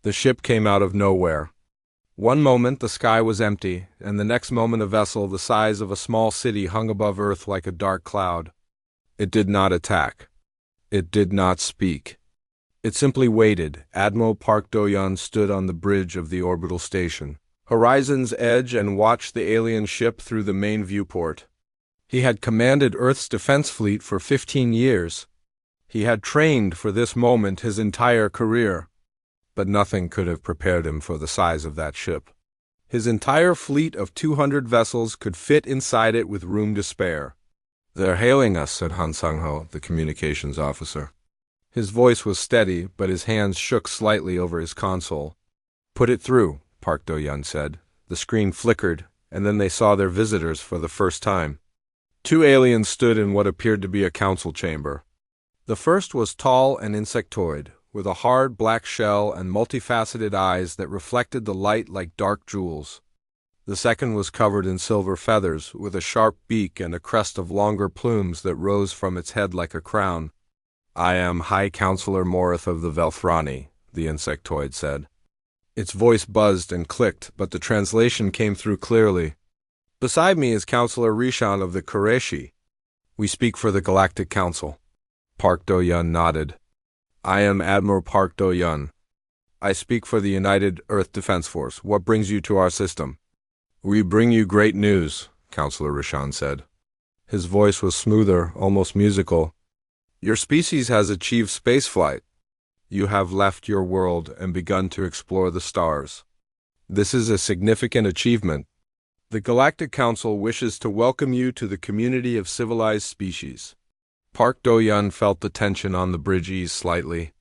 The ship came out of nowhere. One moment the sky was empty, and the next moment a vessel the size of a small city hung above Earth like a dark cloud. It did not attack. It did not speak. It simply waited. Admiral Park Do-yeon stood on the bridge of the orbital station, horizon's edge, and watched the alien ship through the main viewport. He had commanded Earth's defense fleet for 15 years. He had trained for this moment his entire career. But nothing could have prepared him for the size of that ship. His entire fleet of 200 vessels could fit inside it with room to spare. "They're hailing us," said Han Sang-ho, the communications officer. His voice was steady, but his hands shook slightly over his console. "Put it through," Park Do-yeon said. The screen flickered, and then they saw their visitors for the first time. Two aliens stood in what appeared to be a council chamber. The first was tall and insectoid, with a hard black shell and multifaceted eyes that reflected the light like dark jewels. The second was covered in silver feathers, with a sharp beak and a crest of longer plumes that rose from its head like a crown. "I am High Counselor Morith of the Velthrani," the insectoid said. Its voice buzzed and clicked, but the translation came through clearly. "Beside me is Counselor Rishan of the Qureshi. We speak for the Galactic Council." Park Do-yeon nodded. "I am Admiral Park Do-yeon. I speak for the United Earth Defense Force. What brings you to our system?" "We bring you great news," Counselor Rishan said. His voice was smoother, almost musical. "Your species has achieved spaceflight. You have left your world and begun to explore the stars. This is a significant achievement. The Galactic Council wishes to welcome you to the community of civilized species." Park Do-yeon felt the tension on the bridge ease slightly.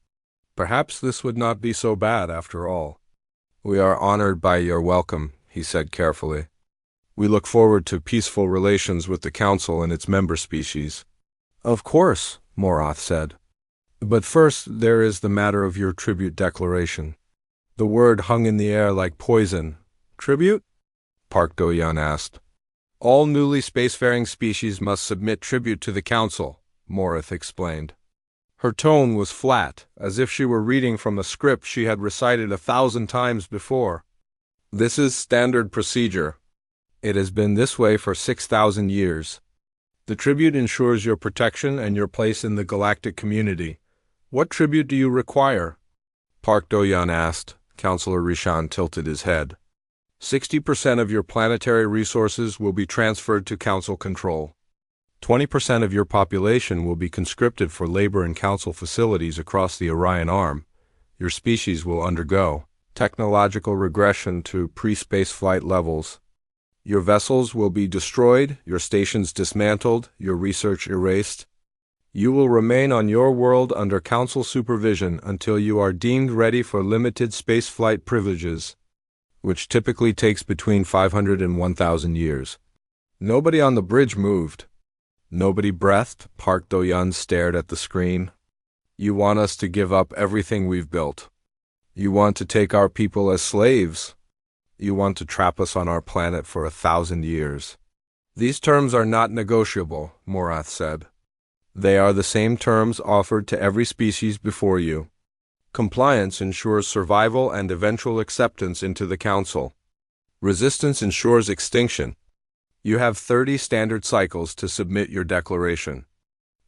Perhaps this would not be so bad after all. "We are honored by your welcome," he said carefully. "We look forward to peaceful relations with the Council and its member species." "Of course," Morith said. "But first there is the matter of your tribute declaration." The word hung in the air like poison. "Tribute?" Park Do-yeon asked. "All newly spacefaring species must submit tribute to the Council," Morith explained. Her tone was flat, as if she were reading from a script she had recited 1,000 times before. "This is standard procedure. It has been this way for 6,000 years. The tribute ensures your protection and your place in the galactic community. What tribute do you require?" Park Do-yeon asked. Counselor Rishan tilted his head. 60% of your planetary resources will be transferred to Council control. 20% of your population will be conscripted for labor in Council facilities across the Orion Arm. Your species will undergo technological regression to pre-spaceflight levels. Your vessels will be destroyed, your stations dismantled, your research erased. You will remain on your world under Council supervision until you are deemed ready for limited spaceflight privileges, which typically takes between 500 and 1,000 years. Nobody on the bridge moved. Nobody breathed. Park Do-yeon stared at the screen. "You want us to give up everything we've built. You want to take our people as slaves. You want to trap us on our planet for 1,000 years. These terms are not negotiable," Morith said. "They are the same terms offered to every species before you. Compliance ensures survival and eventual acceptance into the Council. Resistance ensures extinction. You have 30 standard cycles to submit your declaration.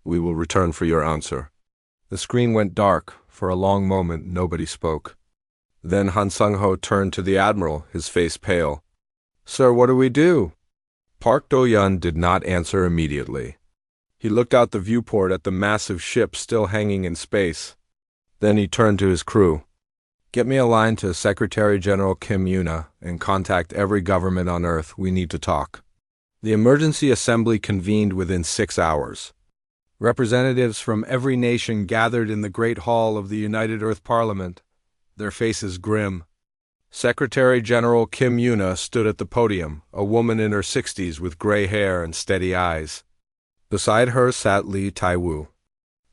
We will return for your answer." The screen went dark. For a long moment, nobody spoke. Then Han Sang-ho turned to the Admiral, his face pale. "Sir, what do we do?" Park Do-yeon did not answer immediately. He looked out the viewport at the massive ship still hanging in space. Then he turned to his crew. "Get me a line to Secretary General Kim Yuna and contact every government on Earth. We need to talk." The emergency assembly convened within 6 hours. Representatives from every nation gathered in the Great Hall of the United Earth Parliament, their faces grim. Secretary General Kim Yuna stood at the podium, a woman in her 60s with gray hair and steady eyes. Beside her sat Lee Tai-woo,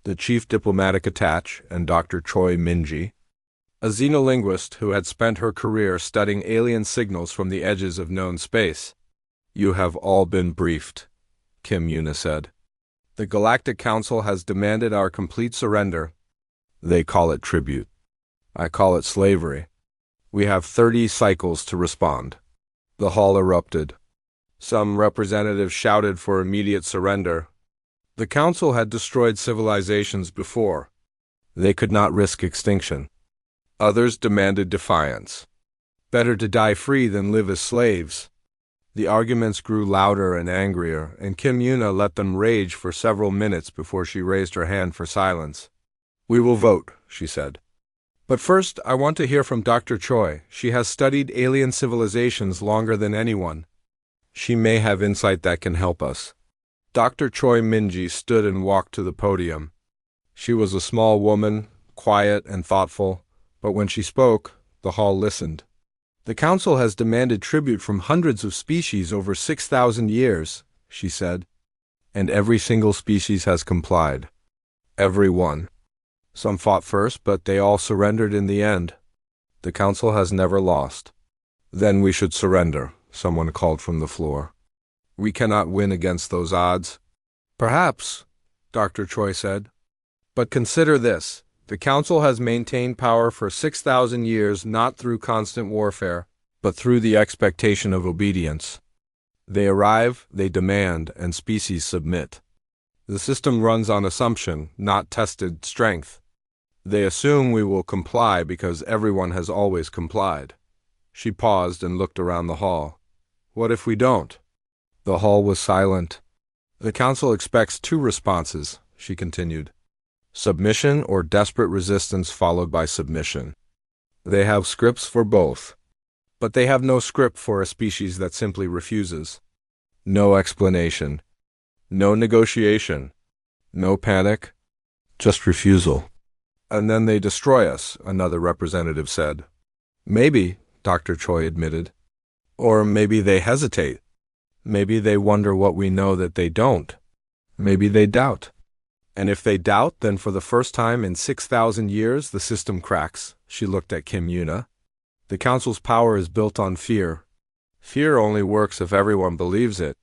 the chief diplomatic attaché, and Dr. Choi Min-ji, a xenolinguist who had spent her career studying alien signals from the edges of known space. "You have all been briefed," Kim Yuna said. "The Galactic Council has demanded our complete surrender. They call it tribute. I call it slavery. We have 30 cycles to respond. The hall erupted. Some representatives shouted for immediate surrender. The council had destroyed civilizations before. They could not risk extinction. Others demanded defiance. Better to die free than live as slaves. The arguments grew louder and angrier, and Kim Yuna let them rage for several minutes before she raised her hand for silence. "We will vote," she said. "But first, I want to hear from Dr. Choi. She has studied alien civilizations longer than anyone. She may have insight that can help us." Dr. Choi Minji stood and walked to the podium. She was a small woman, quiet and thoughtful, but when she spoke, the hall listened. "The Council has demanded tribute from hundreds of species over 6,000 years, she said, and every single species has complied. Every one. Some fought first, but they all surrendered in the end. The Council has never lost." "Then we should surrender," someone called from the floor. "We cannot win against those odds." "Perhaps," Dr. Choi said. "But consider this. The Council has maintained power for 6,000 years not through constant warfare, but through the expectation of obedience. They arrive, they demand, and species submit. The system runs on assumption, not tested strength. They assume we will comply because everyone has always complied." She paused and looked around the hall. "What if we don't?" The hall was silent. "The Council expects two responses," she continued. "Submission or desperate resistance followed by submission. They have scripts for both. But they have no script for a species that simply refuses. No explanation. No negotiation. No panic. Just refusal. And then they destroy us," another representative said. "Maybe," Dr. Choi admitted. "Or maybe they hesitate. Maybe they wonder what we know that they don't. Maybe they doubt. And if they doubt, then for the first time in 6,000 years, the system cracks." She looked at Kim Yuna. "The Council's power is built on fear. Fear only works if everyone believes it.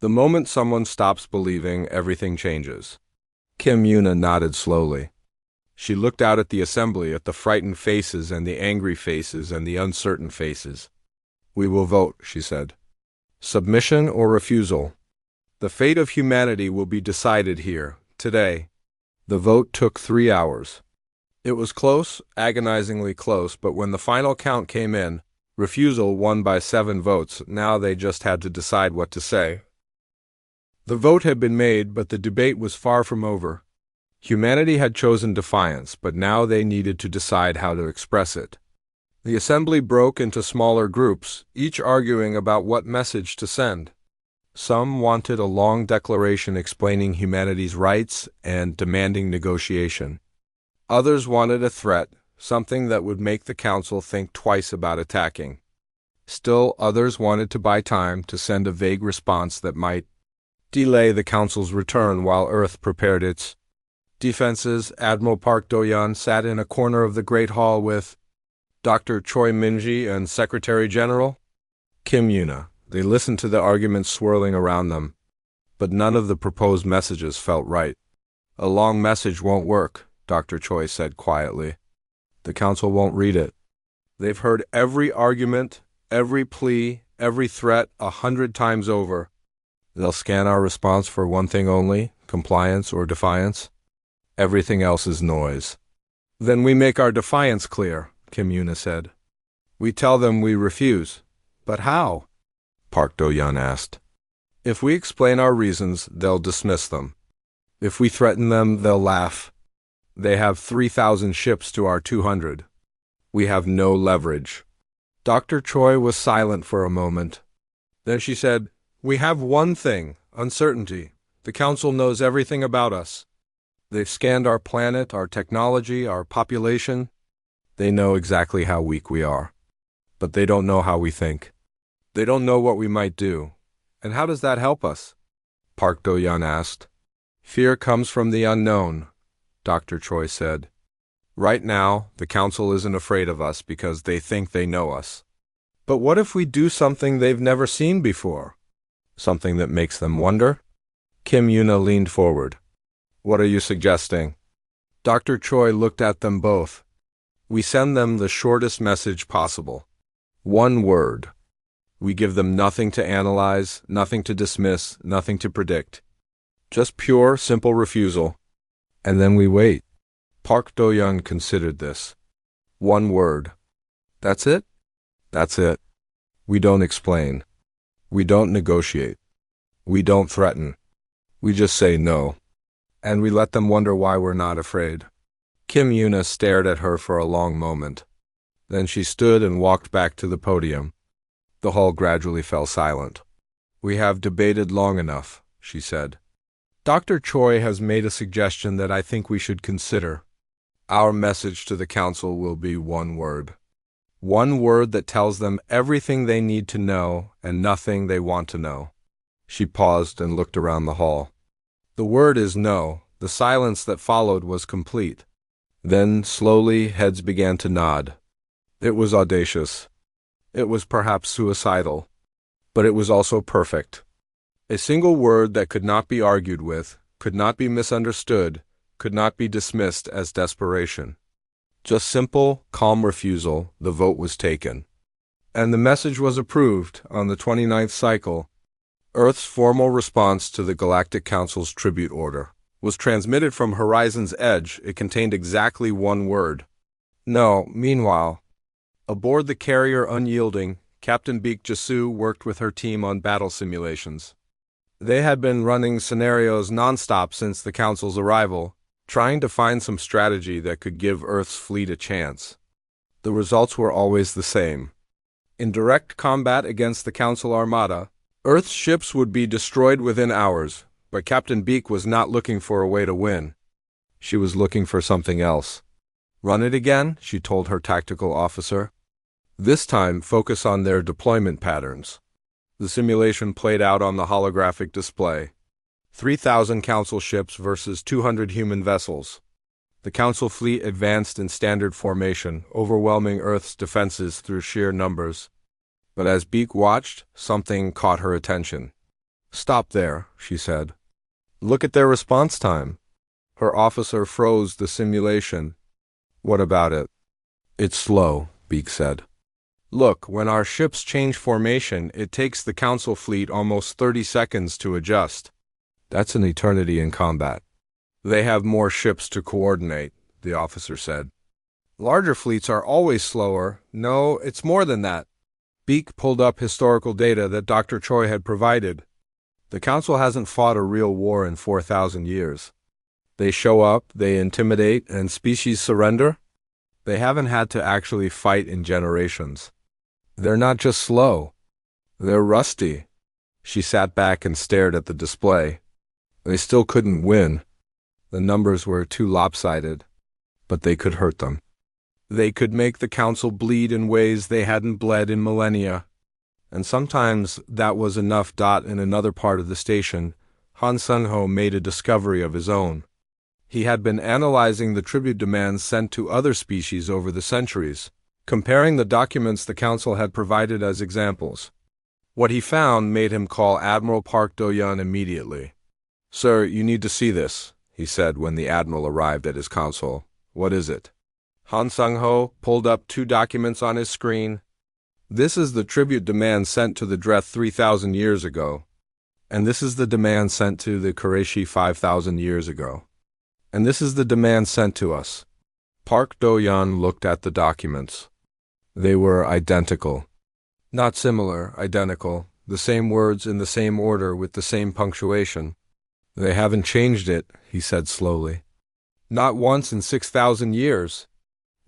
The moment someone stops believing, everything changes." Kim Yuna nodded slowly. She looked out at the assembly, at the frightened faces and the angry faces and the uncertain faces. "We will vote," she said. "Submission or refusal. The fate of humanity will be decided here, today." The vote took 3 hours. It was close, agonizingly close, but when the final count came in, refusal won by 7 votes. Now they just had to decide what to say. The vote had been made, but the debate was far from over. Humanity had chosen defiance, but now they needed to decide how to express it. The assembly broke into smaller groups, each arguing about what message to send. Some wanted a long declaration explaining humanity's rights and demanding negotiation. Others wanted a threat, something that would make the Council think twice about attacking. Still, others wanted to buy time to send a vague response that might delay the Council's return while Earth prepared its defenses. Admiral Park Do-yeon sat in a corner of the Great Hall with Dr. Choi Minji and Secretary General Kim Yuna. They listened to the arguments swirling around them, but none of the proposed messages felt right. "A long message won't work," Dr. Choi said quietly. "The Council won't read it. They've heard every argument, every plea, every threat 100 times over. They'll scan our response for one thing only, compliance or defiance. Everything else is noise." "Then we make our defiance clear," Kim Yuna said. "We tell them we refuse." "But how?" Park Do-yeon asked. "If we explain our reasons, they'll dismiss them. If we threaten them, they'll laugh. They have 3,000 ships to our 200. We have no leverage." Dr. Choi was silent for a moment. Then she said, "We have one thing, uncertainty. The Council knows everything about us. They've scanned our planet, our technology, our population. They know exactly how weak we are. But they don't know how we think. They don't know what we might do. And how does that help us?" Park Do-yeon asked. "Fear comes from the unknown," Dr. Choi said. "Right now, the Council isn't afraid of us because they think they know us. But what if we do something they've never seen before? Something that makes them wonder?" Kim Yuna leaned forward. "What are you suggesting?" Dr. Choi looked at them both. We send them the shortest message possible. One word. We give them nothing to analyze, nothing to dismiss, nothing to predict. Just pure, simple refusal. And then we wait. Park Do-young considered this. One word. That's it? That's it. We don't explain. We don't negotiate. We don't threaten. We just say no. And we let them wonder why we're not afraid. Kim Yuna stared at her for a long moment. Then she stood and walked back to the podium. The hall gradually fell silent. We have debated long enough, she said. Dr. Choi has made a suggestion that I think we should consider. Our message to the council will be one word. One word that tells them everything they need to know and nothing they want to know. She paused and looked around the hall. The word is no. The silence that followed was complete. Then, slowly, heads began to nod. It was audacious. It was perhaps suicidal. But it was also perfect. A single word that could not be argued with, could not be misunderstood, could not be dismissed as desperation. Just simple, calm refusal, the vote was taken. And the message was approved on the 29th cycle. Earth's formal response to the Galactic Council's tribute order was transmitted from Horizon's edge. It contained exactly one word. No. Meanwhile, aboard the carrier Unyielding, Captain Beek Jasu worked with her team on battle simulations. They had been running scenarios nonstop since the Council's arrival, trying to find some strategy that could give Earth's fleet a chance. The results were always the same. In direct combat against the Council Armada, Earth's ships would be destroyed within hours, but Captain Beek was not looking for a way to win. She was looking for something else. Run it again, she told her tactical officer. This time, focus on their deployment patterns. The simulation played out on the holographic display. 3,000 Council ships versus 200 human vessels. The Council fleet advanced in standard formation, overwhelming Earth's defenses through sheer numbers. But as Beek watched, something caught her attention. Stop there, she said. Look at their response time. Her officer froze the simulation. What about it? It's slow, Beek said. Look, when our ships change formation, it takes the Council fleet almost 30 seconds to adjust. That's an eternity in combat. They have more ships to coordinate, the officer said. Larger fleets are always slower. No, it's more than that. Beek pulled up historical data that Dr. Choi had provided. The Council hasn't fought a real war in 4,000 years. They show up, they intimidate, and species surrender. They haven't had to actually fight in generations. They're not just slow. They're rusty. She sat back and stared at the display. They still couldn't win. The numbers were too lopsided, but they could hurt them. They could make the Council bleed in ways they hadn't bled in millennia. And sometimes that was enough. In another part of the station, Han Sung-ho made a discovery of his own. He had been analyzing the tribute demands sent to other species over the centuries, comparing the documents the Council had provided as examples. What he found made him call Admiral Park Do-young immediately. Sir, you need to see this, he said when the Admiral arrived at his console. What is it? Han Sung-ho pulled up 2 documents on his screen. This is the tribute demand sent to the Dreth 3,000 years ago. And this is the demand sent to the Kureishi 5,000 years ago. And this is the demand sent to us. Park Do-young looked at the documents. They were identical. Not similar, identical. The same words in the same order with the same punctuation. They haven't changed it, he said slowly. Not once in 6,000 years.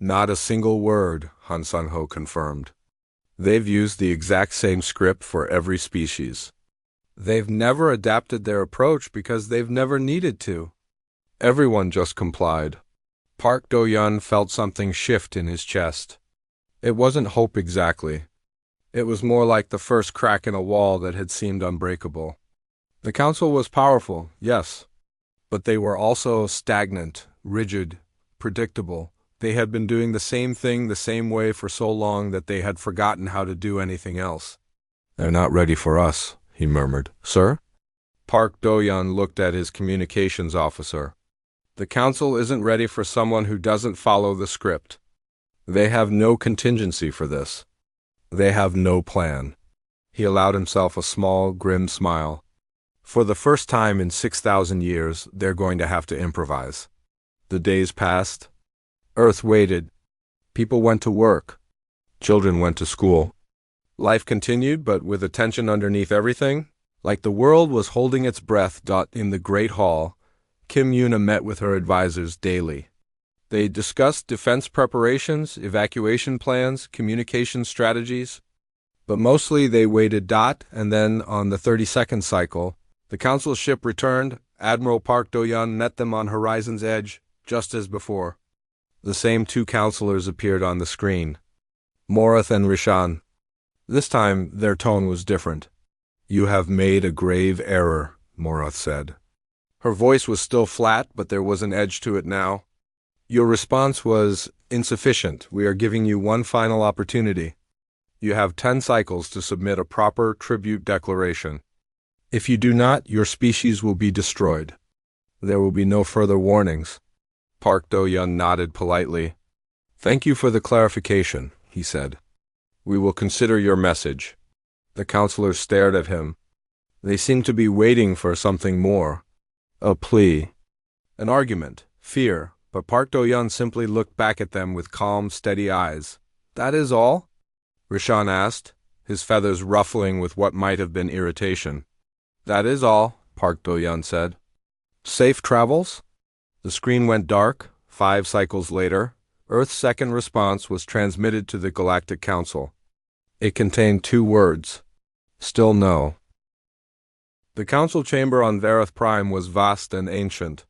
Not a single word, Han Sung-ho confirmed. They've used the exact same script for every species. They've never adapted their approach because they've never needed to. Everyone just complied. Park Do-young felt something shift in his chest. It wasn't hope exactly. It was more like the first crack in a wall that had seemed unbreakable. The Council was powerful, yes, but they were also stagnant, rigid, predictable. They had been doing the same thing the same way for so long that they had forgotten how to do anything else. They're not ready for us, he murmured. Sir? Park Do-young looked at his communications officer. The Council isn't ready for someone who doesn't follow the script. They have no contingency for this. They have no plan. He allowed himself a small, grim smile. For the first time in 6,000 years, they're going to have to improvise. The days passed. Earth waited. People went to work. Children went to school. Life continued, but with a tension underneath everything. Like the world was holding its breath. In the Great Hall, Kim Yuna met with her advisors daily. They discussed defense preparations, evacuation plans, communication strategies. But mostly they waited. And then, on the 32nd cycle, the council ship returned. Admiral Park Do-yeon met them on Horizon's Edge, just as before. The same two counselors appeared on the screen. Morath and Rishan. This time, their tone was different. "You have made a grave error," Morath said. Her voice was still flat, but there was an edge to it now. "Your response was insufficient. We are giving you one final opportunity. You have 10 cycles to submit a proper tribute declaration. If you do not, your species will be destroyed. There will be no further warnings." Park Do-yeon nodded politely. "Thank you for the clarification," he said. "We will consider your message." The counselors stared at him. They seemed to be waiting for something more. A plea. An argument. Fear. But Park Do-yeon simply looked back at them with calm, steady eyes. "That is all?" Rishan asked, his feathers ruffling with what might have been irritation. "That is all," Park Do-yeon said. "Safe travels?" The screen went dark. 5 cycles later, Earth's second response was transmitted to the Galactic Council. It contained 2 words. Still no. The council chamber on Vareth Prime was vast and ancient.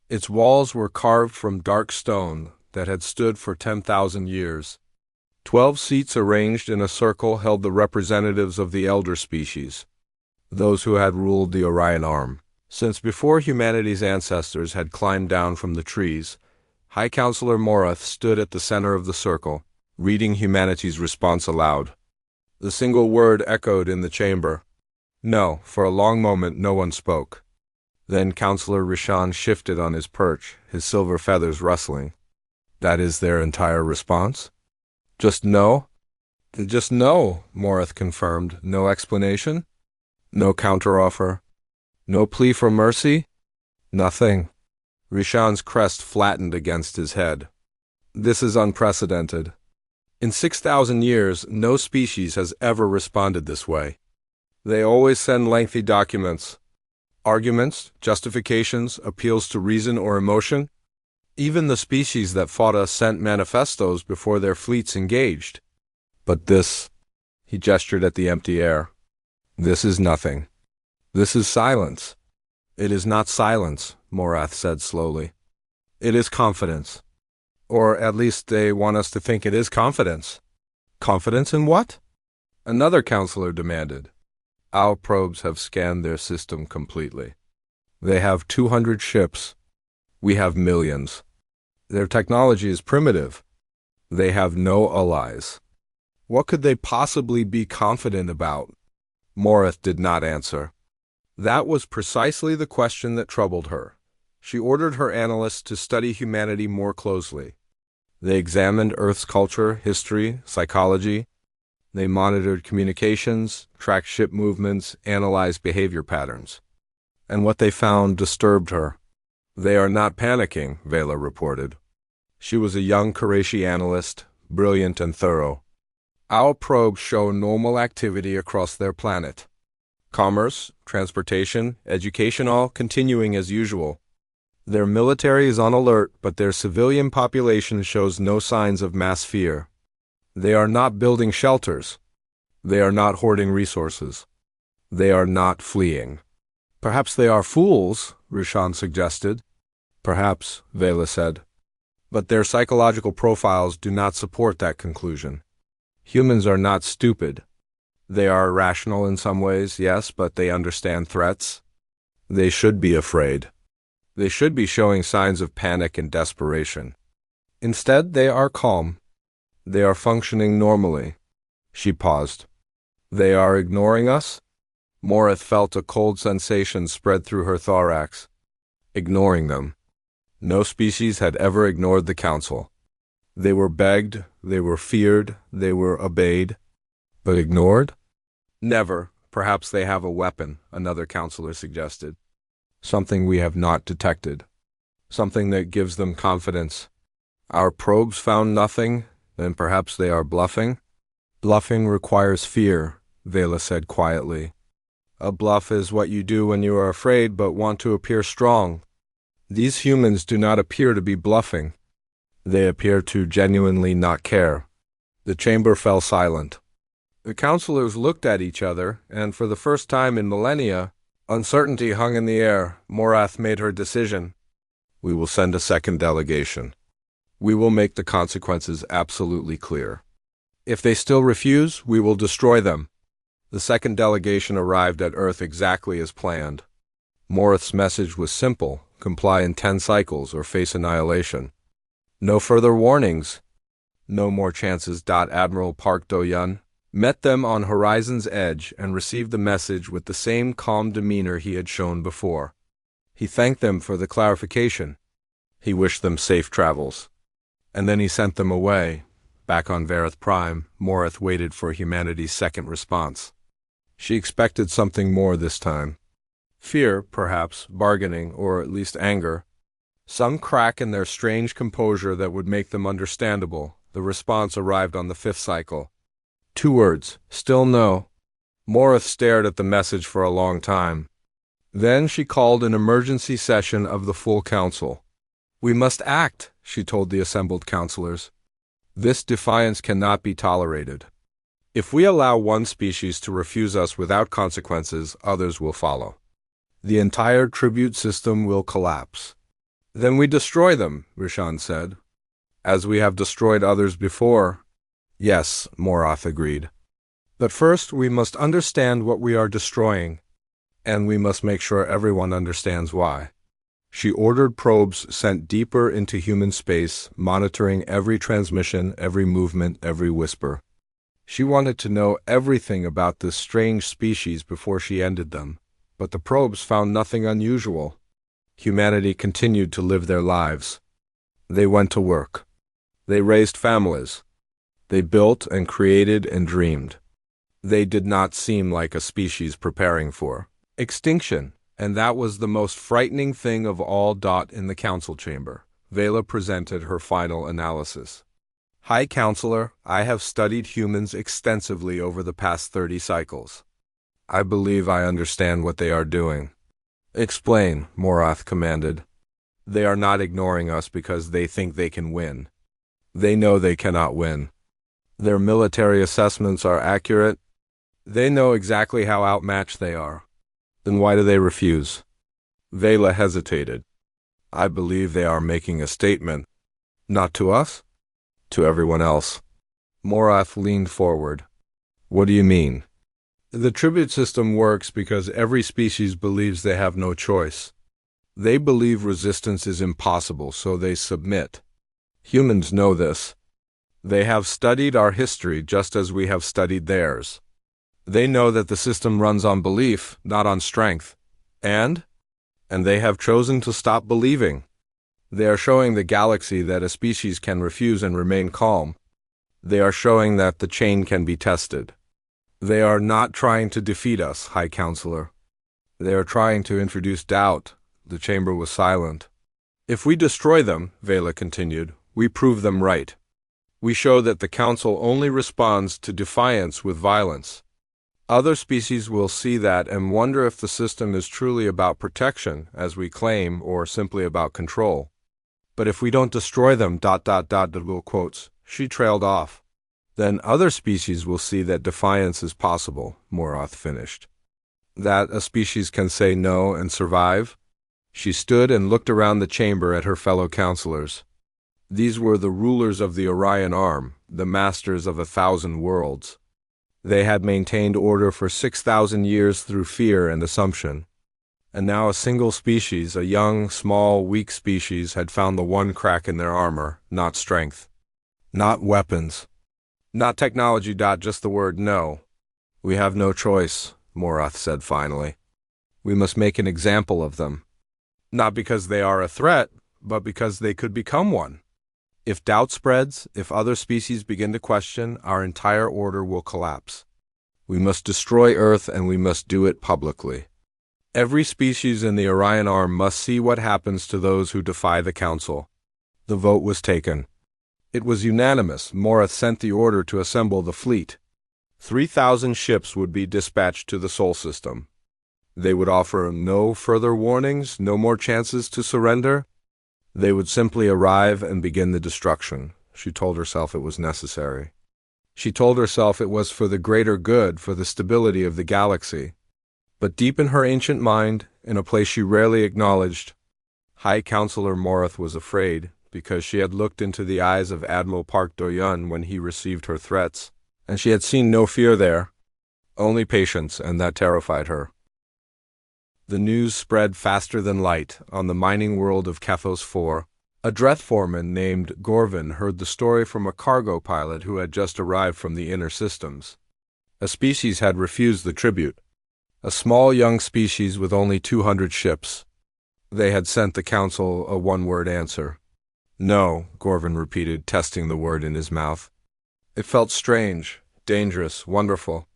Its walls were carved from dark stone that had stood for 10,000 years. 12 seats arranged in a circle held the representatives of the elder species, those who had ruled the Orion Arm. Since before humanity's ancestors had climbed down from the trees, High Counselor Morath stood at the center of the circle, reading humanity's response aloud. The single word echoed in the chamber. No, for a long moment no one spoke. Then Counselor Rishan shifted on his perch, his silver feathers rustling. "That is their entire response?" "Just no?" "Just no," Morath confirmed. "No explanation? No counteroffer? No plea for mercy?" "Nothing." Rishan's crest flattened against his head. "This is unprecedented. In 6,000 years, no species has ever responded this way. They always send lengthy documents. Arguments, justifications, appeals to reason or emotion. Even the species that fought us sent manifestos before their fleets engaged. But this," he gestured at the empty air, "this is nothing. This is silence." "It is not silence," Morath said slowly. "It is confidence. Or at least they want us to think it is confidence." "Confidence in what?" Another counselor demanded. "Our probes have scanned their system completely. They have 200 ships. We have millions. Their technology is primitive. They have no allies. What could they possibly be confident about?" Morath did not answer. That was precisely the question that troubled her. She ordered her analysts to study humanity more closely. They examined Earth's culture, history, psychology. They monitored communications, tracked ship movements, analyzed behavior patterns. And what they found disturbed her. "They are not panicking," Vela reported. She was a young Qurayshi analyst, brilliant and thorough. "Our probes show normal activity across their planet. Commerce, transportation, education all continuing as usual. Their military is on alert, but their civilian population shows no signs of mass fear. They are not building shelters. They are not hoarding resources. They are not fleeing." "Perhaps they are fools," Rishan suggested. "Perhaps," Vela said. "But their psychological profiles do not support that conclusion. Humans are not stupid. They are irrational in some ways, yes, but they understand threats. They should be afraid. They should be showing signs of panic and desperation. Instead, they are calm. They are functioning normally." She paused. "They are ignoring us?" Morath felt a cold sensation spread through her thorax. Ignoring them. No species had ever ignored the council. They were begged, they were feared, they were obeyed, but ignored? Never. Perhaps they have a weapon, another counselor suggested. Something we have not detected. Something that gives them confidence. Our probes found nothing, then perhaps they are bluffing? Bluffing requires fear, Vela said quietly. A bluff is what you do when you are afraid but want to appear strong. These humans do not appear to be bluffing. They appear to genuinely not care. The chamber fell silent. The counselors looked at each other, and for the first time in millennia, uncertainty hung in the air. Morath made her decision. We will send a second delegation. We will make the consequences absolutely clear. If they still refuse, we will destroy them. The second delegation arrived at Earth exactly as planned. Morath's message was simple: comply in 10 cycles or face annihilation. No further warnings. No more chances. Admiral Park Do-yun met them on horizon's edge and received the message with the same calm demeanor he had shown before. He thanked them for the clarification. He wished them safe travels. And then he sent them away. Back on Vareth Prime, Morath waited for humanity's second response. She expected something more this time. Fear, perhaps, bargaining, or at least anger. Some crack in their strange composure that would make them understandable. The response arrived on the 5th cycle. 2 words, still no. Morath stared at the message for a long time. Then she called an emergency session of the full council. We must act, she told the assembled counselors. This defiance cannot be tolerated. If we allow one species to refuse us without consequences, others will follow. The entire tribute system will collapse. Then we destroy them, Rishan said. As we have destroyed others before. Yes, Morath agreed. But first we must understand what we are destroying, and we must make sure everyone understands why. She ordered probes sent deeper into human space, monitoring every transmission, every movement, every whisper. She wanted to know everything about this strange species before she ended them, but the probes found nothing unusual. Humanity continued to live their lives. They went to work. They raised families. They built and created and dreamed. They did not seem like a species preparing for extinction, and that was the most frightening thing of all. In the council chamber, Vela presented her final analysis. High Counselor, I have studied humans extensively over the past 30 cycles. I believe I understand what they are doing. Explain, Morath commanded. They are not ignoring us because they think they can win. They know they cannot win. Their military assessments are accurate. They know exactly how outmatched they are. Then why do they refuse? Vela hesitated. I believe they are making a statement. Not to us? To everyone else. Morath leaned forward. What do you mean? The tribute system works because every species believes they have no choice. They believe resistance is impossible, so they submit. Humans know this. They have studied our history just as we have studied theirs. They know that the system runs on belief, not on strength. And they have chosen to stop believing. They are showing the galaxy that a species can refuse and remain calm. They are showing that the chain can be tested. They are not trying to defeat us, High Counselor. They are trying to introduce doubt. The chamber was silent. If we destroy them, Vela continued, we prove them right. We show that the Council only responds to defiance with violence. Other species will see that and wonder if the system is truly about protection, as we claim, or simply about control. But if we don't destroy them, double quotes, she trailed off. Then other species will see that defiance is possible, Morath finished. That a species can say no and survive? She stood and looked around the chamber at her fellow counselors. These were the rulers of the Orion Arm, the masters of 1,000 worlds. They had maintained order for 6,000 years through fear and assumption. And now a single species, a young, small, weak species, had found the one crack in their armor, not strength. Not weapons. Not technology. Just the word no. We have no choice, Morath said finally. We must make an example of them. Not because they are a threat, but because they could become one. If doubt spreads, if other species begin to question, our entire order will collapse. We must destroy Earth, and we must do it publicly. Every species in the Orion Arm must see what happens to those who defy the Council. The vote was taken. It was unanimous. Morath sent the order to assemble the fleet. 3,000 ships would be dispatched to the Sol system. They would offer no further warnings, no more chances to surrender. They would simply arrive and begin the destruction. She told herself it was necessary. She told herself it was for the greater good, for the stability of the galaxy. But deep in her ancient mind, in a place she rarely acknowledged, High Counselor Morath was afraid, because she had looked into the eyes of Admiral Park Do-yun when he received her threats, and she had seen no fear there, only patience, and that terrified her. The news spread faster than light. On the mining world of Kethos 4, a Dreth foreman named Gorvin heard the story from a cargo pilot who had just arrived from the inner systems. A species had refused the tribute. A small young species with only 200 ships. They had sent the Council a one-word answer. No, Gorvin repeated, testing the word in his mouth. It felt strange, dangerous, wonderful.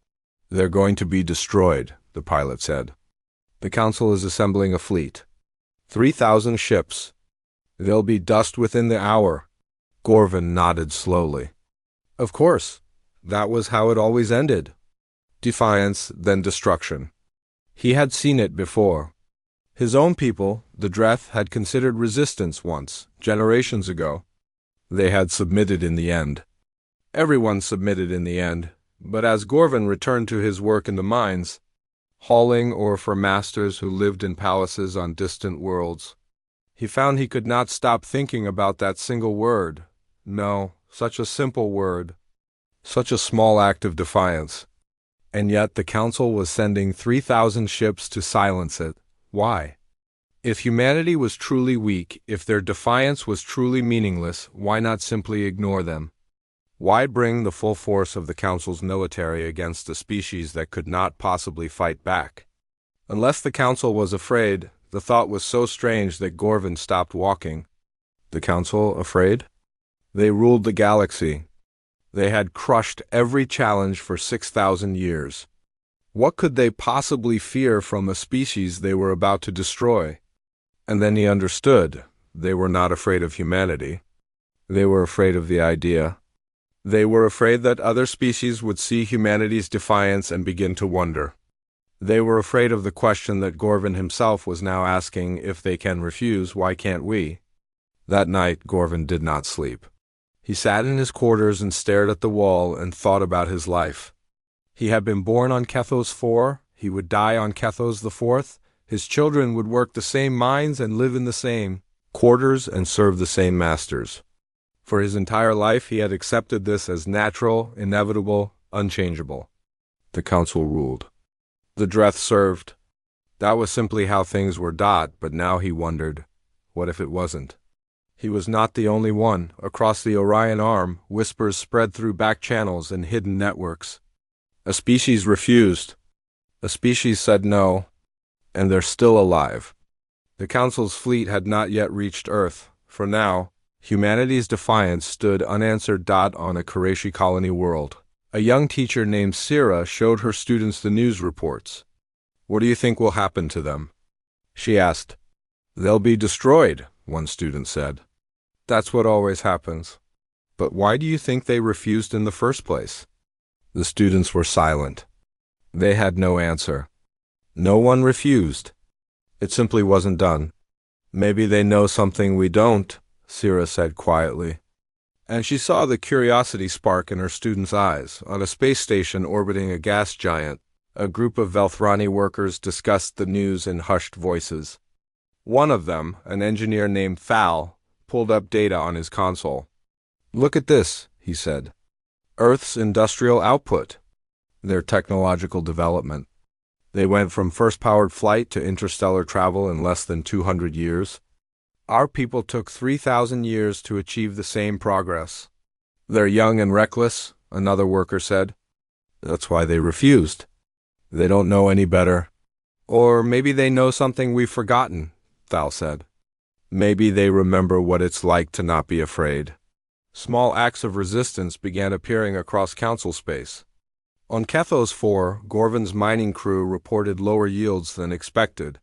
They're going to be destroyed, the pilot said. The Council is assembling a fleet. 3,000 ships. They'll be dust within the hour. Gorvin nodded slowly. Of course. That was how it always ended. Defiance, then destruction. He had seen it before. His own people, the Dreth, had considered resistance once, generations ago. They had submitted in the end. Everyone submitted in the end, but as Gorvin returned to his work in the mines, hauling or for masters who lived in palaces on distant worlds, he found he could not stop thinking about that single word. No, such a simple word, such a small act of defiance. And yet the Council was sending 3,000 ships to silence it. Why? If humanity was truly weak, if their defiance was truly meaningless, why not simply ignore them? Why bring the full force of the Council's military against a species that could not possibly fight back? Unless the Council was afraid, the thought was so strange that Gorvin stopped walking. The Council afraid? They ruled the galaxy. They had crushed every challenge for 6,000 years. What could they possibly fear from a species they were about to destroy? And then he understood. They were not afraid of humanity. They were afraid of the idea. They were afraid that other species would see humanity's defiance and begin to wonder. They were afraid of the question that Gorvin himself was now asking: if they can refuse, why can't we? That night, Gorvin did not sleep. He sat in his quarters and stared at the wall and thought about his life. He had been born on Kethos 4, he would die on Kethos the 4th, his children would work the same mines and live in the same quarters and serve the same masters. For his entire life he had accepted this as natural, inevitable, unchangeable. The Council ruled. The Dreth served. That was simply how things were. But now he wondered, what if it wasn't? He was not the only one. Across the Orion Arm, whispers spread through back channels and hidden networks. A species refused. A species said no, and they're still alive. The Council's fleet had not yet reached Earth. For now, humanity's defiance stood unanswered. On a Qurayshi colony world, a young teacher named Sira showed her students the news reports. What do you think will happen to them? She asked. They'll be destroyed, one student said. That's what always happens. But why do you think they refused in the first place? The students were silent. They had no answer. No one refused. It simply wasn't done. Maybe they know something we don't, Sira said quietly. And she saw the curiosity spark in her students' eyes. On a space station orbiting a gas giant, a group of Velthrani workers discussed the news in hushed voices. One of them, an engineer named Thal, pulled up data on his console. Look at this, he said. Earth's industrial output. Their technological development. They went from first-powered flight to interstellar travel in less than 200 years. Our people took 3,000 years to achieve the same progress. They're young and reckless, another worker said. That's why they refused. They don't know any better. Or maybe they know something we've forgotten, Thal said. Maybe they remember what it's like to not be afraid. Small acts of resistance began appearing across council space. On Kethos 4, Gorvan's mining crew reported lower yields than expected.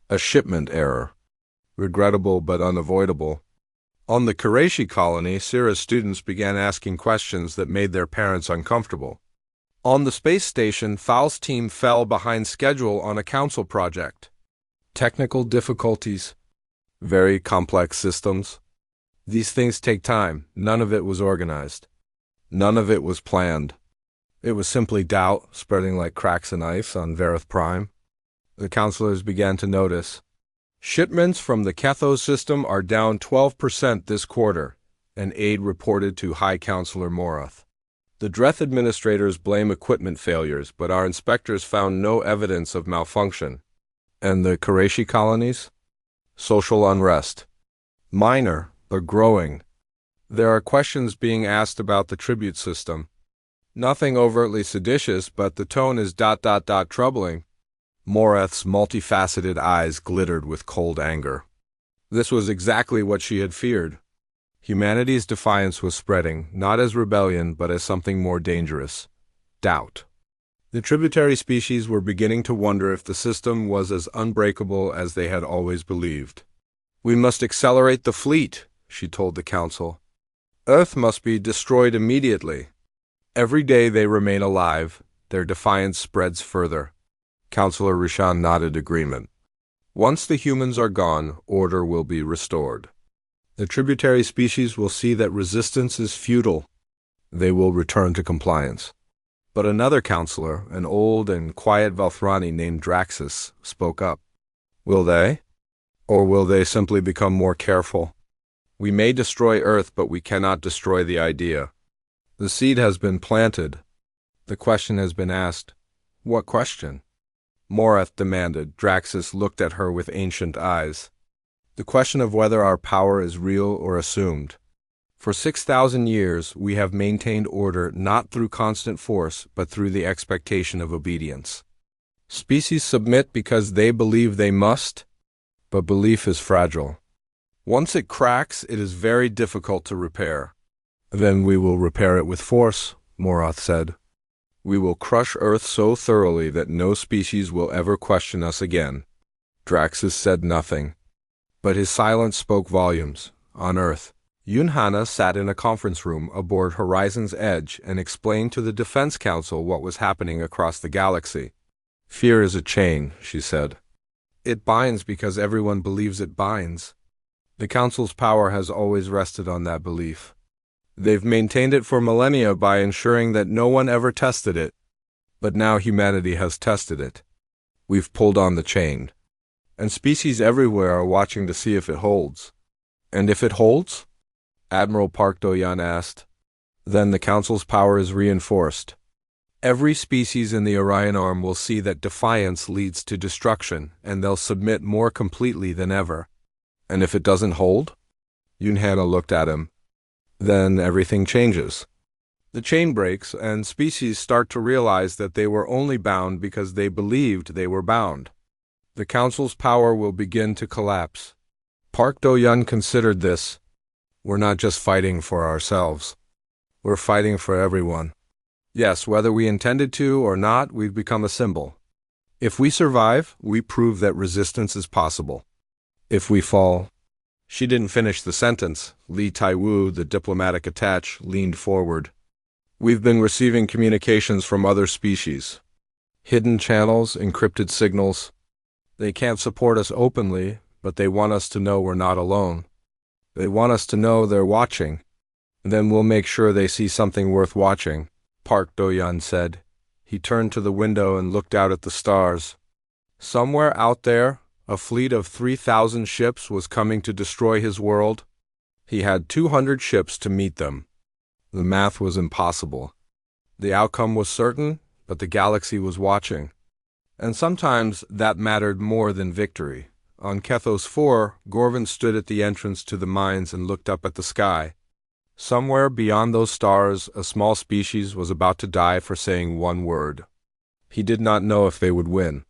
A shipment error. Regrettable but unavoidable. On the Qurayshi colony, Syrah's students began asking questions that made their parents uncomfortable. On the space station, Thal's team fell behind schedule on a council project. Technical difficulties. Very complex systems. These things take time. None of it was organized. None of it was planned. It was simply doubt spreading like cracks in ice on Vareth Prime. The counselors began to notice. Shipments from the Kethos system are down 12% this quarter, an aide reported to High Counselor Morath. The Dreth administrators blame equipment failures, but our inspectors found no evidence of malfunction. And the Qurayshi colonies? Social unrest. Minor, but growing. There are questions being asked about the tribute system. Nothing overtly seditious, but the tone is ... troubling. Morath's multifaceted eyes glittered with cold anger. This was exactly what she had feared. Humanity's defiance was spreading, not as rebellion, but as something more dangerous. Doubt. The tributary species were beginning to wonder if the system was as unbreakable as they had always believed. "We must accelerate the fleet," she told the council. "Earth must be destroyed immediately." Every day they remain alive, their defiance spreads further. Counselor Rishan nodded agreement. Once the humans are gone, order will be restored. The tributary species will see that resistance is futile. They will return to compliance. But another counselor, an old and quiet Valthrani named Draxus, spoke up. Will they? Or will they simply become more careful? We may destroy Earth, but we cannot destroy the idea. The seed has been planted. The question has been asked. What question? Morath demanded. Draxus looked at her with ancient eyes. The question of whether our power is real or assumed. For 6,000 years, we have maintained order not through constant force, but through the expectation of obedience. Species submit because they believe they must, but belief is fragile. Once it cracks, it is very difficult to repair. Then we will repair it with force, Morath said. We will crush Earth so thoroughly that no species will ever question us again. Draxus said nothing, but his silence spoke volumes. On Earth, Yunhana sat in a conference room aboard Horizon's edge and explained to the Defense Council what was happening across the galaxy. Fear is a chain, she said. It binds because everyone believes it binds. The Council's power has always rested on that belief. They've maintained it for millennia by ensuring that no one ever tested it. But now humanity has tested it. We've pulled on the chain. And species everywhere are watching to see if it holds. And if it holds? Admiral Park Do-yan asked. Then the Council's power is reinforced. Every species in the Orion Arm will see that defiance leads to destruction, and they'll submit more completely than ever. And if it doesn't hold? Yunhana looked at him. Then everything changes. The chain breaks, and species start to realize that they were only bound because they believed they were bound. The Council's power will begin to collapse. Park Do-yan considered this. We're not just fighting for ourselves. We're fighting for everyone. Yes, whether we intended to or not, we've become a symbol. If we survive, we prove that resistance is possible. If we fall... She didn't finish the sentence. Li Taiwu, the diplomatic attaché, leaned forward. We've been receiving communications from other species. Hidden channels, encrypted signals. They can't support us openly, but they want us to know we're not alone. They want us to know they're watching. Then we'll make sure they see something worth watching, Park Do-yan said. He turned to the window and looked out at the stars. Somewhere out there, a fleet of 3,000 ships was coming to destroy his world. He had 200 ships to meet them. The math was impossible. The outcome was certain, but the galaxy was watching. And sometimes that mattered more than victory. On Kethos 4, Gorvan stood at the entrance to the mines and looked up at the sky. Somewhere beyond those stars, a small species was about to die for saying one word. He did not know if they would win.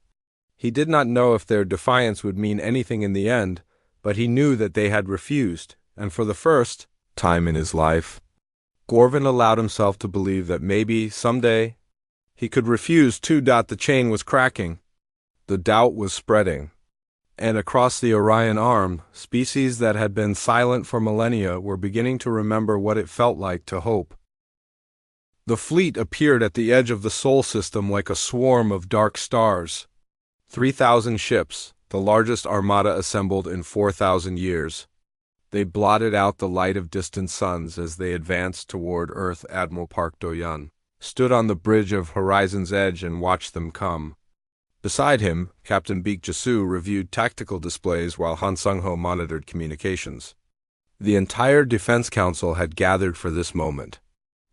He did not know if their defiance would mean anything in the end, but he knew that they had refused, and for the first, time in his life. Gorvin allowed himself to believe that maybe, someday, he could refuse too. The chain was cracking. The doubt was spreading. And across the Orion Arm, species that had been silent for millennia were beginning to remember what it felt like to hope. The fleet appeared at the edge of the Sol system like a swarm of dark stars. 3,000 ships, the largest armada assembled in 4,000 years. They blotted out the light of distant suns as they advanced toward Earth. Admiral Park Do-yun stood on the bridge of Horizon's Edge and watched them come. Beside him, Captain Baek Jasu reviewed tactical displays while Han Sung-ho monitored communications. The entire Defense Council had gathered for this moment.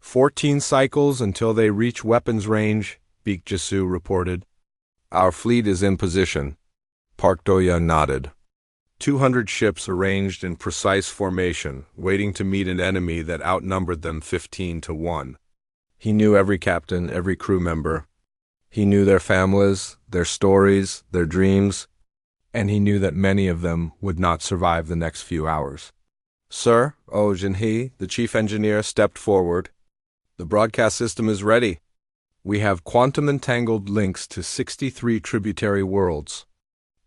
14 cycles until they reach weapons range, Baek Jasu reported. Our fleet is in position. Park Do-yun nodded. 200 ships arranged in precise formation, waiting to meet an enemy that outnumbered them 15-1. He knew every captain, every crew member. He knew their families, their stories, their dreams, and he knew that many of them would not survive the next few hours. Sir, Oh Jin-hee, the chief engineer, stepped forward. The broadcast system is ready. We have quantum-entangled links to 63 tributary worlds.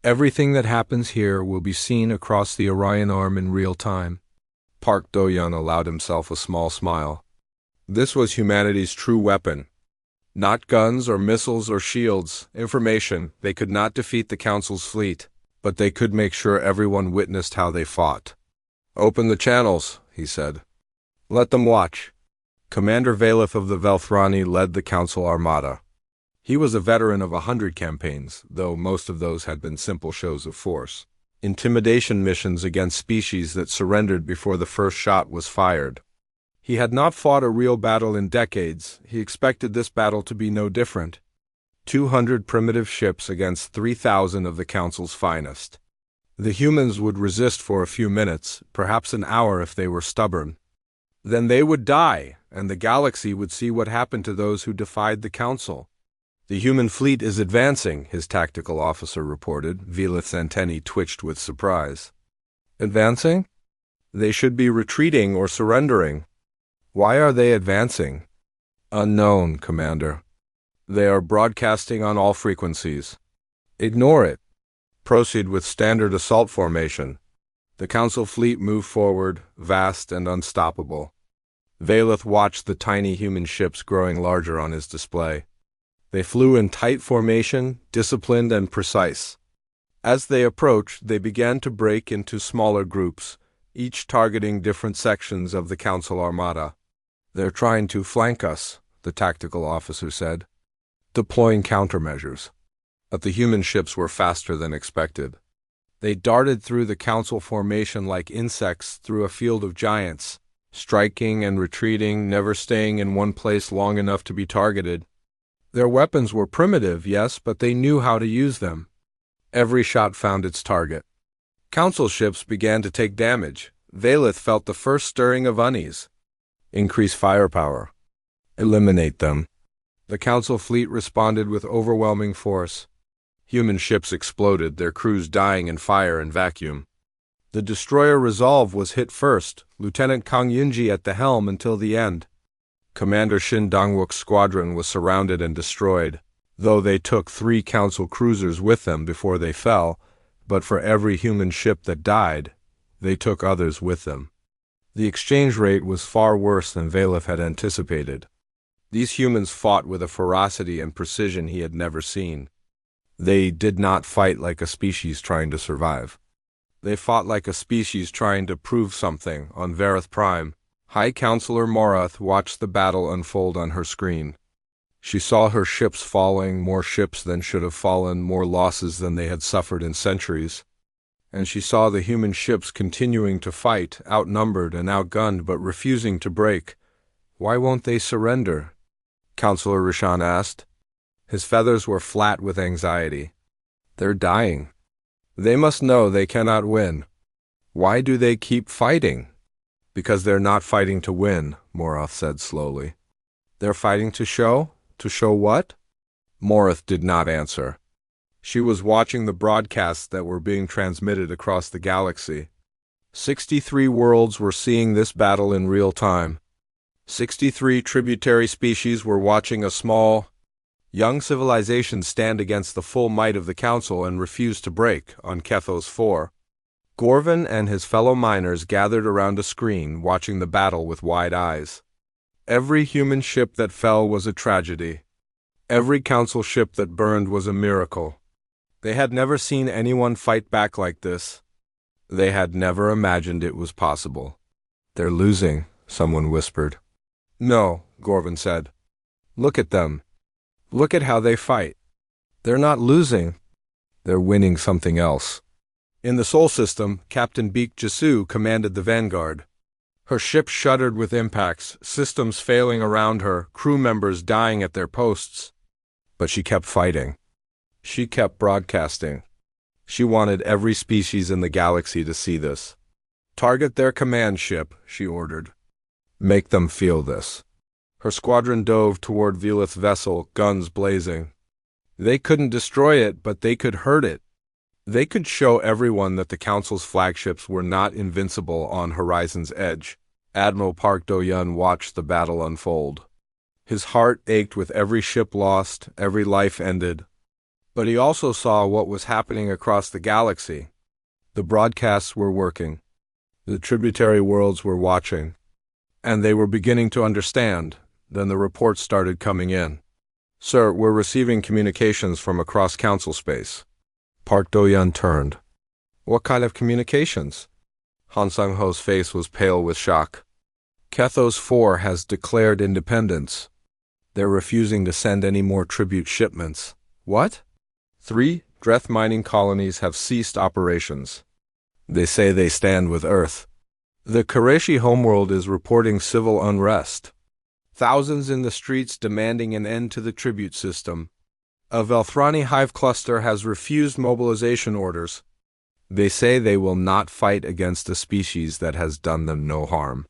Everything that happens here will be seen across the Orion Arm in real time. Park Do-yun allowed himself a small smile. This was humanity's true weapon. Not guns or missiles or shields, information. They could not defeat the Council's fleet, but they could make sure everyone witnessed how they fought. Open the channels, he said. Let them watch. Commander Valeth of the Velthrani led the Council Armada. He was a veteran of 100 campaigns, though most of those had been simple shows of force. Intimidation missions against species that surrendered before the first shot was fired. He had not fought a real battle in decades. He expected this battle to be no different. 200 primitive ships against 3,000 of the Council's finest. The humans would resist for a few minutes, perhaps an hour if they were stubborn. Then they would die, and the galaxy would see what happened to those who defied the Council. The human fleet is advancing, his tactical officer reported. Veleth's antennae twitched with surprise. Advancing? They should be retreating or surrendering. Why are they advancing? Unknown, Commander. They are broadcasting on all frequencies. Ignore it. Proceed with standard assault formation. The Council fleet moved forward, vast and unstoppable. Valeth watched the tiny human ships growing larger on his display. They flew in tight formation, disciplined and precise. As they approached, they began to break into smaller groups, each targeting different sections of the Council Armada. They're trying to flank us, the tactical officer said, deploying countermeasures. But the human ships were faster than expected. They darted through the Council formation like insects through a field of giants, striking and retreating, never staying in one place long enough to be targeted. Their weapons were primitive, yes, but they knew how to use them. Every shot found its target. Council ships began to take damage. Valeth felt the first stirring of unease. Increase firepower. Eliminate them. The Council fleet responded with overwhelming force. Human ships exploded, their crews dying in fire and vacuum. The destroyer Resolve was hit first, Lieutenant Kang Yunji at the helm until the end. Commander Shin Dong-wook's squadron was surrounded and destroyed, though they took 3 Council cruisers with them before they fell, but for every human ship that died, they took others with them. The exchange rate was far worse than Valeth had anticipated. These humans fought with a ferocity and precision he had never seen. They did not fight like a species trying to survive. They fought like a species trying to prove something on Vareth Prime. High Counselor Morath watched the battle unfold on her screen. She saw her ships falling, more ships than should have fallen, more losses than they had suffered in centuries. And she saw the human ships continuing to fight, outnumbered and outgunned, but refusing to break. Why won't they surrender? Counselor Rishan asked. His feathers were flat with anxiety. They're dying. They must know they cannot win. Why do they keep fighting? Because they're not fighting to win, Morath said slowly. They're fighting to show? To show what? Morath did not answer. She was watching the broadcasts that were being transmitted across the galaxy. 63 worlds were seeing this battle in real time. 63 tributary species were watching a small, young civilization stand against the full might of the Council and refuse to break. On Kethos 4, Gorvin and his fellow miners gathered around a screen, watching the battle with wide eyes. Every human ship that fell was a tragedy. Every Council ship that burned was a miracle. They had never seen anyone fight back like this. They had never imagined it was possible. "They're losing," someone whispered. "No," Gorvin said. "Look at them. Look at how they fight. They're not losing. They're winning something else." In the Sol system, Captain Beek Jisu commanded the Vanguard. Her ship shuddered with impacts, systems failing around her, crew members dying at their posts. But she kept fighting. She kept broadcasting. She wanted every species in the galaxy to see this. "Target their command ship," she ordered. "Make them feel this." Her squadron dove toward Velith's vessel, guns blazing. They couldn't destroy it, but they could hurt it. They could show everyone that the Council's flagships were not invincible on Horizon's edge. Admiral Park Do-yun watched the battle unfold. His heart ached with every ship lost, every life ended. But he also saw what was happening across the galaxy. The broadcasts were working. The tributary worlds were watching. And they were beginning to understand. Then the reports started coming in. "Sir, we're receiving communications from across Council space." Park Do-yun turned. "What kind of communications?" Han Sung-ho's face was pale with shock. "Kethos 4 has declared independence. They're refusing to send any more tribute shipments." "What?" 3 Dreth mining colonies have ceased operations. They say they stand with Earth. The Koreshi homeworld is reporting civil unrest. Thousands in the streets demanding an end to the tribute system. A Velthrani hive cluster has refused mobilization orders. They say they will not fight against a species that has done them no harm.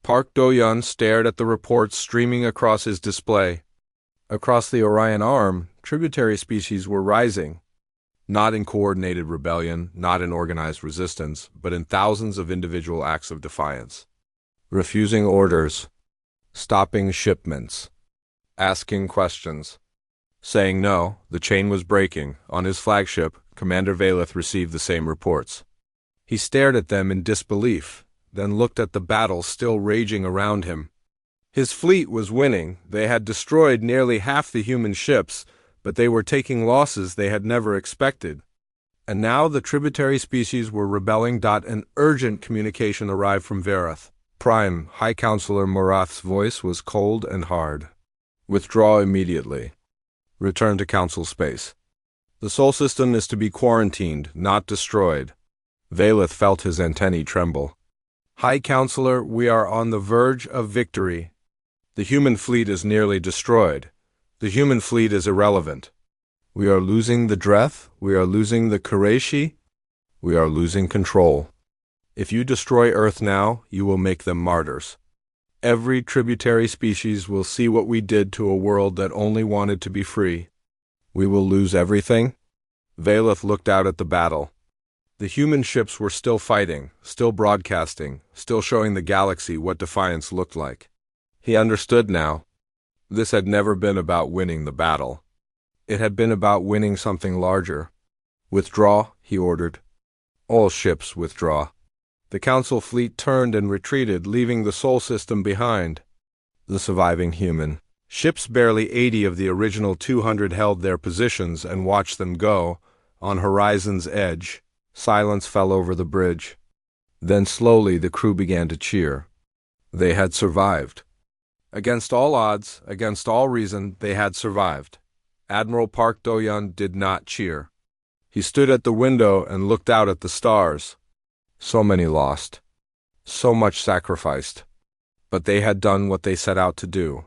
Park Do-yun stared at the reports streaming across his display. Across the Orion Arm, tributary species were rising. Not in coordinated rebellion, not in organized resistance, but in thousands of individual acts of defiance. Refusing orders. Stopping shipments. Asking questions. Saying no, the chain was breaking. On his flagship, Commander Velith received the same reports. He stared at them in disbelief, then looked at the battle still raging around him. His fleet was winning. They had destroyed nearly half the human ships, but they were taking losses they had never expected. And now the tributary species were rebelling. An urgent communication arrived from Verith. Prime, High Counselor Morath's voice was cold and hard. "Withdraw immediately. Return to Council space. The Sol system is to be quarantined, not destroyed." Velith felt his antennae tremble. "High Counselor, we are on the verge of victory. The human fleet is nearly destroyed. The human fleet is irrelevant. We are losing the Dreth. We are losing the Koreshi. We are losing control. If you destroy Earth now, you will make them martyrs. Every tributary species will see what we did to a world that only wanted to be free. We will lose everything." Velith looked out at the battle. The human ships were still fighting, still broadcasting, still showing the galaxy what defiance looked like. He understood now. This had never been about winning the battle. It had been about winning something larger. "Withdraw," he ordered. "All ships withdraw." The Council fleet turned and retreated, leaving the Sol system behind. The surviving human ships, barely 80 of the original 200, held their positions and watched them go. On Horizon's edge, silence fell over the bridge. Then slowly the crew began to cheer. They had survived. Against all odds, against all reason, they had survived. Admiral Park Do-yun did not cheer. He stood at the window and looked out at the stars. So many lost. So much sacrificed. But they had done what they set out to do.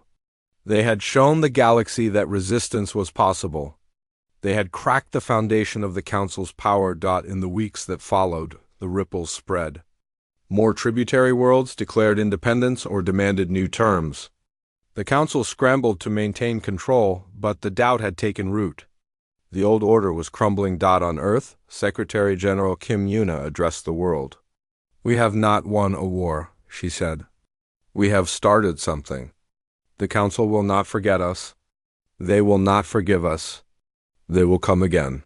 They had shown the galaxy that resistance was possible. They had cracked the foundation of the Council's power. In the weeks that followed, the ripples spread. More tributary worlds declared independence or demanded new terms. The Council scrambled to maintain control, but the doubt had taken root. The old order was crumbling. On Earth, Secretary General Kim Yuna addressed the world. We have not won a war, she said. We have started something. The Council will not forget us. They will not forgive us. They will come again.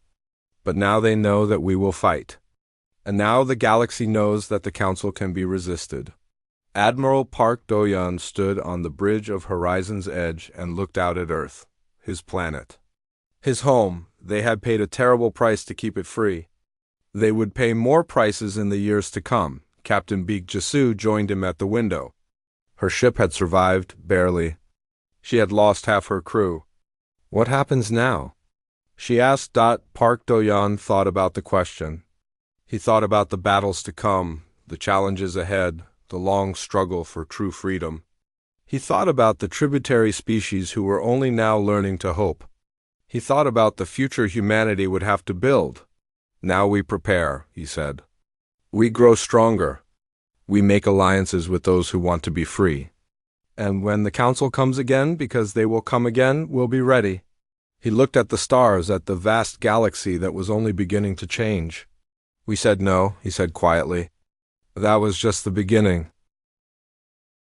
But now they know that we will fight. And now the galaxy knows that the Council can be resisted. Admiral Park Do-yeon stood on the bridge of Horizon's Edge and looked out at Earth, his planet. His home. They had paid a terrible price to keep it free. They would pay more prices in the years to come. Captain Beek Jasu joined him at the window. Her ship had survived, barely. She had lost half her crew. What happens now? She asked. Park Do-yeon thought about the question. He thought about the battles to come, the challenges ahead, the long struggle for true freedom. He thought about the tributary species who were only now learning to hope. He thought about the future humanity would have to build. Now we prepare, he said. We grow stronger. We make alliances with those who want to be free. And when the Council comes again, because they will come again, we'll be ready. He looked at the stars, at the vast galaxy that was only beginning to change. We said no, he said quietly. That was just the beginning.